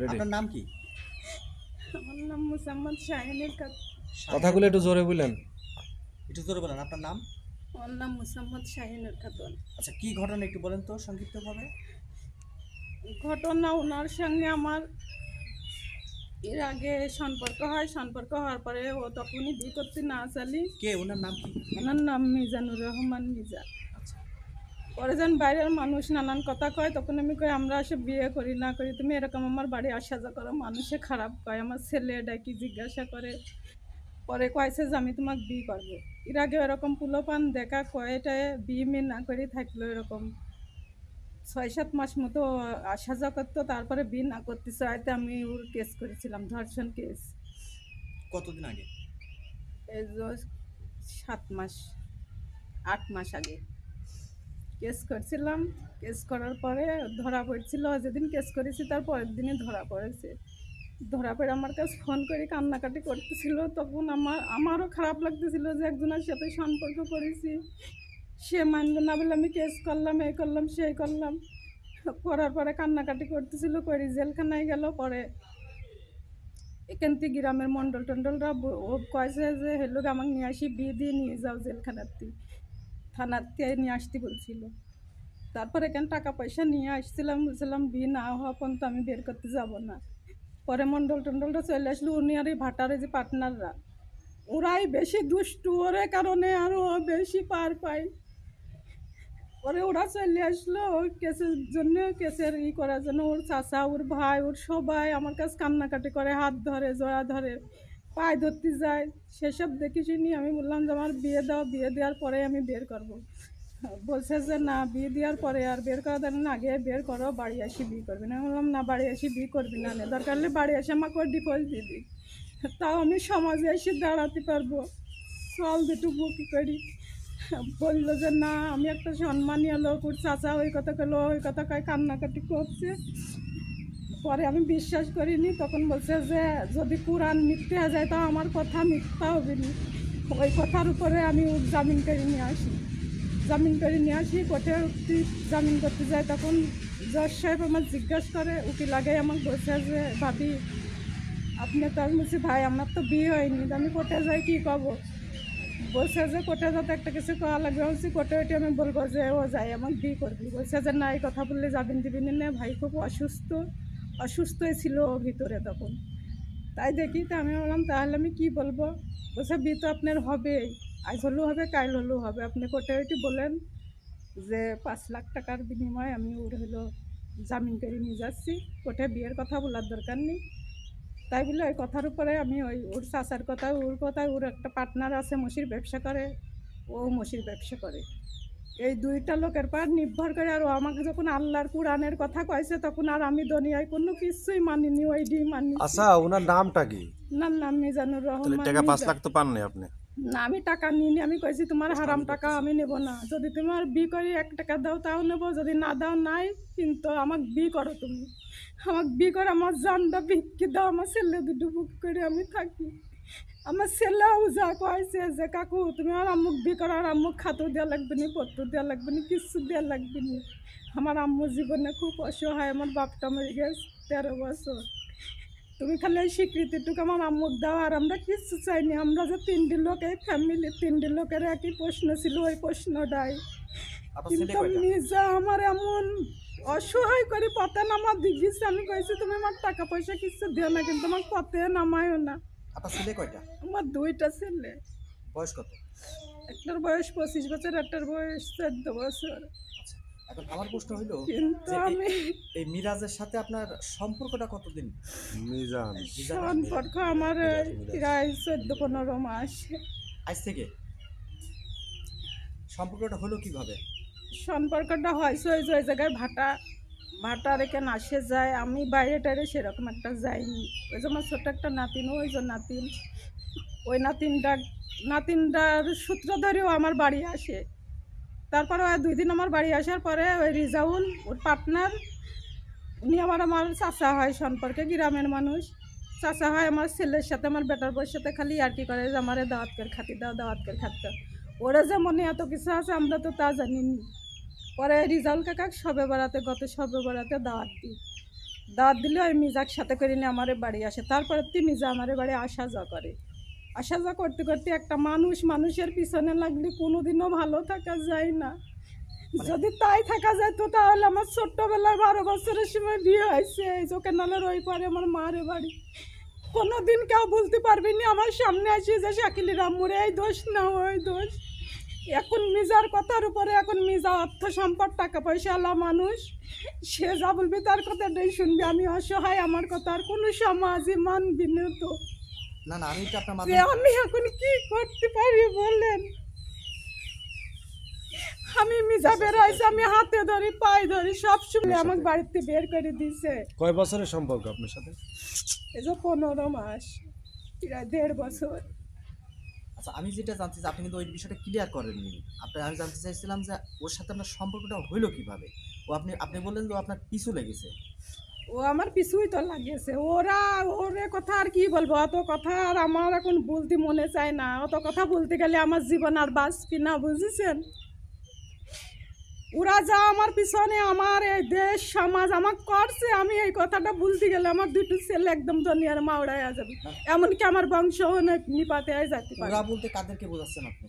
Ready. আপনার নাম কি? আমার নাম মোসাম্মদ শাহিনুর খাতুন। কথাগুলো একটু জোরে বললেন। একটু জোরে বলেন আপনার নাম। আমার নাম মোসাম্মদ শাহিনুর খাতুন। আচ্ছা, কি ঘটনা একটু বলেন তো সংক্ষিপ্তভাবে। ঘটনা, ওনার সঙ্গে আমার এর আগে সম্পর্ক হয়। সম্পর্ক হওয়ার পরে ও তখনই বিয়ে করতে না চালি। কে, ওনার নাম কি? ওনার নাম মিজানুর রহমান মিজা। আচ্ছা, পরে যখন বাইরের মানুষ নানান কথা কয়, তখন আমি কই আমরা এসে বিয়ে করি না করি, তুমি এরকম আমার বাড়ি আসা যা করো, মানুষে খারাপ কয়। আমার ছেলে ডাকি জিজ্ঞাসা করে, পরে কয়েছে যে আমি তোমাকে বিয়ে করবো। এর আগে এরকম পুলোপান দেখা কয়টায় বিয়ে মেয়ে না করে থাকলো, এরকম ৬-৭ মাস মতো আসা যাওয়া করতো। তারপরে বিয়ে না করতে চাইতে আমি ওর কেস করেছিলাম, ধর্ষণ কেস। কতদিন আগে? এই যে ৭ মাস ৮ মাস আগে কেস করছিলাম। কেস করার পরে ধরা পড়ছিল। যেদিন কেস করেছি তার পরের দিনই ধরা পড়েছে। ধরা পড়ে আমার কাছে ফোন করে কান্নাকাটি করতেছিল। তখন আমারও খারাপ লাগতেছিল যে একজনের সাথে সম্পর্ক করেছি, সে মানবে না বলে আমি কেস করলাম, এই করলাম সেই করলাম। করার পরে কান্নাকাটি করতেছিল, করে জেলখানায় গেল। পরে এখান থেকে গ্রামের মন্ডল টন্ডলরা ও কয়েছে যে হেলো আমাকে নিয়ে আসি, বিয়ে দিয়ে নিয়ে যাও জেলখানার থেকে, থানার থেকে নিয়ে আসতে বলছিল। তারপর এখানে টাকা পয়সা নিয়ে আসছিলাম, বলছিলাম বিয়ে না হওয়া পর্যন্ত আমি বের করতে যাব না। পরে মন্ডল টন্ডলরা চলে আসলো, উনি আর এই ভাটারে যে পার্টনাররা, ওরাই বেশি দুষ্টু, ওর কারণে আরও বেশি পার পায়। পরে ওরা চলে আসলো ওই কেসের জন্য, কেসের করার জন্য। ওর চাচা, ওর ভাই, ওর সবাই আমার কাছে কান্নাকাটি করে, হাত ধরে, জয়া ধরে, পায়ে ধরতে যায়। সেসব দেখে শুনি আমি বললাম যে আমার বিয়ে দাও, বিয়ে দেওয়ার পরে আমি বের করব। বলছে যে না, বিয়ে দেওয়ার পরে আর বের করা দেন না, আগে বের করো, বাড়ি আসি বিয়ে করবি না। আমি বললাম না, বাড়ি আসি বিয়ে করবি না, দরকার হলে বাড়ি এসে আমাকে ওর ডিভোর্স দিয়ে দিই, তাও আমি সমাজে এসে দাঁড়াতে পারবো, চল দুটুকু কী করি। বললো যে না, আমি একটা সম্মানীয় লোক, ওর চাচা ওই কথা কইলো, ওই কথা কয়, কান্নাকাটি করছে। পরে আমি বিশ্বাস করিনি। তখন বলছে যে যদি কোরআন মিথ্যে হয়ে যায় তাও আমার কথা মিথ্যা হবে না। ওই কথার উপরে আমি ওর জামিন করে নিয়ে আসি। জামিন করে নিয়ে আসি, কোর্টে জামিন করতে যায়। তখন জজ সাহেব আমার জিজ্ঞাসা করে, উকিল আগে আমাকে বলছে যে ভাবি আপনি তো, আমি বলছি ভাই আমার তো বিয়ে হয়নি, তো আমি কোর্টে যাই কী করবো। বলছে যে কোর্টে যাতে একটা কিছু করা লাগবে। বলছি কোর্টে ওইটা আমি বলবো যে ও যাই আমাকে বিয়ে করবি। বলছে যে না, এই কথা বললে যাবেন দিবেন না, ভাই খুব অসুস্থই ছিল ও ভিতরে তখন। তাই দেখি, তো আমি বললাম তাহলে আমি কি বলবো। বলছে বিয়ে তো আপনার হবেই, আজ হলেও হবে, কাল হলেও হবে, আপনি কোর্টে ওইটি বলেন যে ৫ লাখ টাকার বিনিময়ে আমি ওর হলো জামিন করে নিয়ে যাচ্ছি, কোর্টে বিয়ের কথা বলার দরকার নেই। তাই বলে ওই কথার উপরে আমি ওর চাচার কথা, ওর কথা, ওর একটা পার্টনার আছে মসির ব্যবসা করে, ও মসির ব্যবসা করে, এই দুইটা লোকের পর নির্ভর করে। আর ও আমাকে যখন আল্লাহর কোরআনের কথা কয়েছে, তখন আর আমি দুনিয়ায় কোনো কিছুই মানিনি, ওইটি মানি। আচ্ছা, ওনার নামটা কি? ওনার নাম মিজানুর তাহলে রহমান টাকা 5 মিজা। লাখ তো পাননি আপনি? না, আমি টাকা নিইনি। আমি কইছি তোমার হারাম টাকা আমি নেব না, যদি তোমার বি করি 1 টাকা দাও তাও নেবো, যদি না দাও নাই, কিন্তু আমাকে বি করো, তুমি আমাকে বি করে আমার জানটা বিক্রি দাও, আমার ছেলে দুটো বুক করে আমি থাকি। আমার ছেলেও যা কয়েছে যে কাকু তুমি আর আম্মুক বি করো, আর আম্মুক খাতেও দেওয়া লাগবে না, পত্র দেওয়া লাগবে না, কিচ্ছু দেওয়া লাগবে না। আমার আম্মুর জীবনে খুব অসহায়, আমার বাপটা মরে গেছে 13 বছর। তুমি খালি এই স্বীকৃতিটুকু আমার আম্মুক দাও, আর আমরা কিচ্ছু চাইনি। আমরা যে 3টি লোক, এই ফ্যামিলি 3টি লোকের একই প্রশ্ন ছিল, ওই প্রশ্নটাই। আপনার ছেলে কিন্তু কয়টা? নিজে আমার এমন অসহায় করে পথে নামা দিঘিছে। আমি কইছি তুমি আমার টাকা পয়সা কিছু দিও না, কিন্তু আমার পথে নামায়ও না। আপনার ছেলে কয়টা? আমার 2টা ছেলে, বয়স কত? একটার বয়স 25 বছর, একটার বয়স 14 বছর। আচ্ছা, এখন আমার প্রশ্ন হলো কিন্তু যে আমি এই মিরাজের সাথে আপনার সম্পর্কটা কতদিন? মিজান। সম্পর্ক আমার প্রায় 14-15 মাস। আজ থেকে সম্পর্কটা হলো কিভাবে? সম্পর্কটা হয়েছে ওই যে ওই জায়গায় ভাটার এখানে আসে যায়, আমি বাইরে টাইরে সেরকম একটা যাইনি। ওই যে আমার ছোট্ট একটা নাতিন, ওই যে নাতিন, ওই নাতিনটার সূত্র ধরেও আমার বাড়ি আসে। তারপরে ওই 2 দিন আমার বাড়ি আসার পরে ওই রিজাউল, ওর পার্টনার, উনি আমার চাচা হয় সম্পর্কে, গ্রামের মানুষ। চাচা হয় আমার ছেলের সাথে, আমার বেটার বউর সাথে খালি আর কি করে যে আমারে দাওয়াত করে খাতি দাও, দাওয়াত করে খাতি দাও। ওরা যে মনে এত কিছু আছে আমরা তো তা জানিনি। পরে রিজাউল কাকা গত সবে বেড়াতে দাওয়াত দিই। দাওয়াত দিলে ওই মিজাক সাথে করে নিয়ে আমার বাড়ি আসে। তারপরে মিজা আমার বাড়ি আসা যাওয়া করে। আসা যাওয়া করতে করতে একটা মানুষের পিছনে লাগলে কোনোদিনও ভালো থাকা যায় না। যদি তাই থাকা যায় তো তাহলে আমার ছোট্টবেলায় 12 বছরের সময় বিয়ে হয়েছে এই চোখের নালের ওই পারে আমার মার বাড়ি। কোনোদিন কেউ বলতে পারবে না আমার সামনে আসে যে শাকিলি রামুরে এই দোষ না ওই দোষ। এখন মিজার কথার উপরে এখন মিজা অর্থ সম্পদ টাকা পয়সা আলা মানুষ, সে যা বলবে তার কথাটাই শুনবে। আমি অসহায়, আমার কথা আর কোনো সমাজে মানবি না। তো না না, আমি এটা আপনার যে মাধ্যমে আমি এখন কি করতে পারি বলেন? আমি মিজা বেরোইছে, আমি হাতে ধরি পায়ে ধরি সব সময় আমাকে বাড়িতে বের করে দিছে। কয় বছরের সম্পর্ক আপনার সাথে? এই যে 15 মাস, প্রায় 1.5 বছর। আচ্ছা, আমি যেটা জানতে চাই, আপনি কিন্তু ওই বিষয়টা ক্লিয়ার করেননি। আমি জানতে চাইছিলাম যে ওর সাথে আপনার সম্পর্কটা হইলো কিভাবে। আপনি বললেন যে ও আপনার পিছু লেগেছে। ও আমার পিছুই তো লাগিয়েছে। ওরে কথা আর কি বলবো, অত কথা আর আমার এখন বলতে মনে চায় না। অত কথা বলতে গেলে আমার জীবন আর বাঁচবি না, বুঝেছেন? ওরা যা আমার পিছনে আমার এই দেশ সমাজ আমাকে করছে, আমি এই কথাটা বলতে গেলে আমার দুটো ছেলে একদম দুনিয়ার মাওড়ায় যাবে, এমনকি আমার বংশ নিপাতে যেতে পারে। ওরা বলতে কাদেরকে বোঝাচ্ছেন আপনি?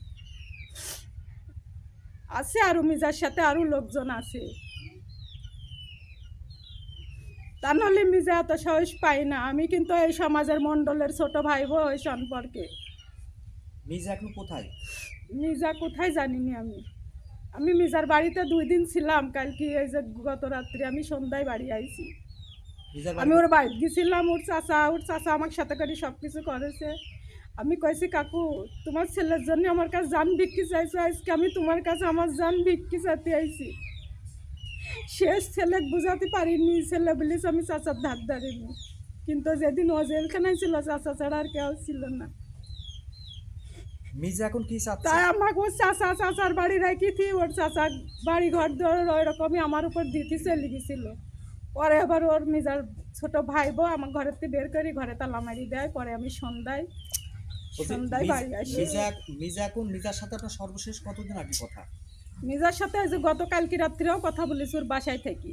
আছে আরো মিজার সাথে আরো লোকজন আছে, তা নাহলে মিজা এত সাহস পাই না। আমি কিন্তু এই সমাজের মণ্ডলের ছোট ভাই ওই সম্পর্কে। মিজা এখন কোথায়? মিজা কোথায় জানিনি আমি মিজার বাড়িতে 2 দিন ছিলাম। কালকে এই যে গত রাত্রে আমি সন্ধ্যায় বাড়ি আইছি। মিজার আমি বাড়ি ওর বাড়ি গেছিলাম, ওর চাচা আমার সাথে করে সব কিছু করেছে। আমি কইছি কাকু তোমার ছেলের জন্য আমার কাছে জান ভিক্ষি চাইছো, আজকে আমি তোমার কাছে আমার জান ভিক্ষি চাইতে আইছি। শেষ ছেলে বুঝাতে পারিনি, ছেলে বলিস আমি চাচার ধার ধারিনি। কিন্তু যেদিন ও জেলখানায় ছিল চাচা ছাড়া আর কেউ ছিল না। মিজা এখন কি চাচ্ছে? তাই আমাকে ওর চাচার বাড়ি রাখি, ওর চাচা বাড়ি ঘর ধরে ওই রকমই আমার উপর দিতে চলে গেছিল। পরে আবার ওর মিজার ছোট ভাই বউ আমার ঘরের থেকে বের করি, ঘরে তালা মারি দেয়। পরে আমি সন্ধ্যায় বাড়ি আসি। মিজার সাথে আপনার সর্বশেষ কতদিন আগে কথা? মিজার সাথে যে গতকালকে রাত্রেও কথা বলেছি ওর বাসায় থেকে।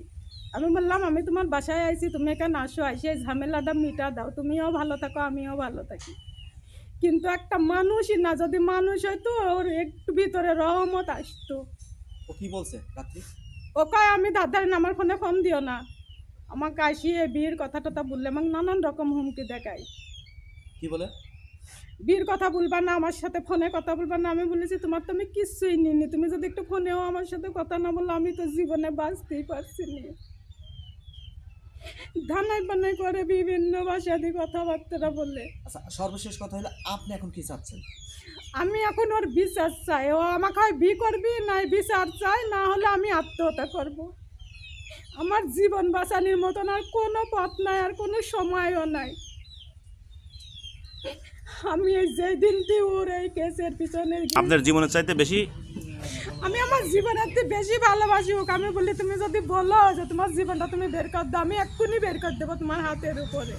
আমি বললাম আমি তোমার বাসায় আইছি, তুমি এখানে আসো, আইসি এই ঝামেলাটা মিটা দাও, তুমিও ভালো থাকো আমিও ভালো থাকি। কিন্তু একটা মানুষই না, যদি মানুষ হয়তো ওর একটু ভিতরে রহমত আসতো। ও কি বলছে রাত্রি? ও কয় আমি দাদার আমার ফোন দিও না, আমাকে আসিয়ে বিয়ের কথা টথা বললে আমাকে নানান রকম হুমকি দেখায়। কি বলে? বিয়ের কথা বলবা না, আমার সাথে ফোনে কথা বলবা না। আমি বলেছি তোমার তো আমি কিচ্ছুই নিইনি, তুমি যদি একটু ফোনেও আমার সাথে কথা না বললো আমি তো জীবনে বাঁচতেই পারছি না। ধানাই বানাই করে বিভিন্ন ভাষা দিয়ে কথাবার্তা বলে। আচ্ছা, সর্বশেষ কথা হলো আপনি এখন কি চাচ্ছেন? আমি এখন ওর বিচার চাই। ও আমাকে হয় বি করবি, নাই বিচার চাই, না হলে আমি আত্মহত্যা করব। আমার জীবন বাঁচানোর মতন আর কোনো পথ নাই, আর কোনো সময়ও নাই। আমি এই যেদিন দিয়ে ওর এই কেসের পিছনে আপনার জীবনের চাইতে বেশি আমি আমার জীবনের চেয়ে বেশি ভালোবাসি ওকে। আমি বলি তুমি যদি বলো যে তোমার জীবনটা তুমি বের কর দাও, আমি এক্ষুনি বের করে দেবো তোমার হাতের উপরে।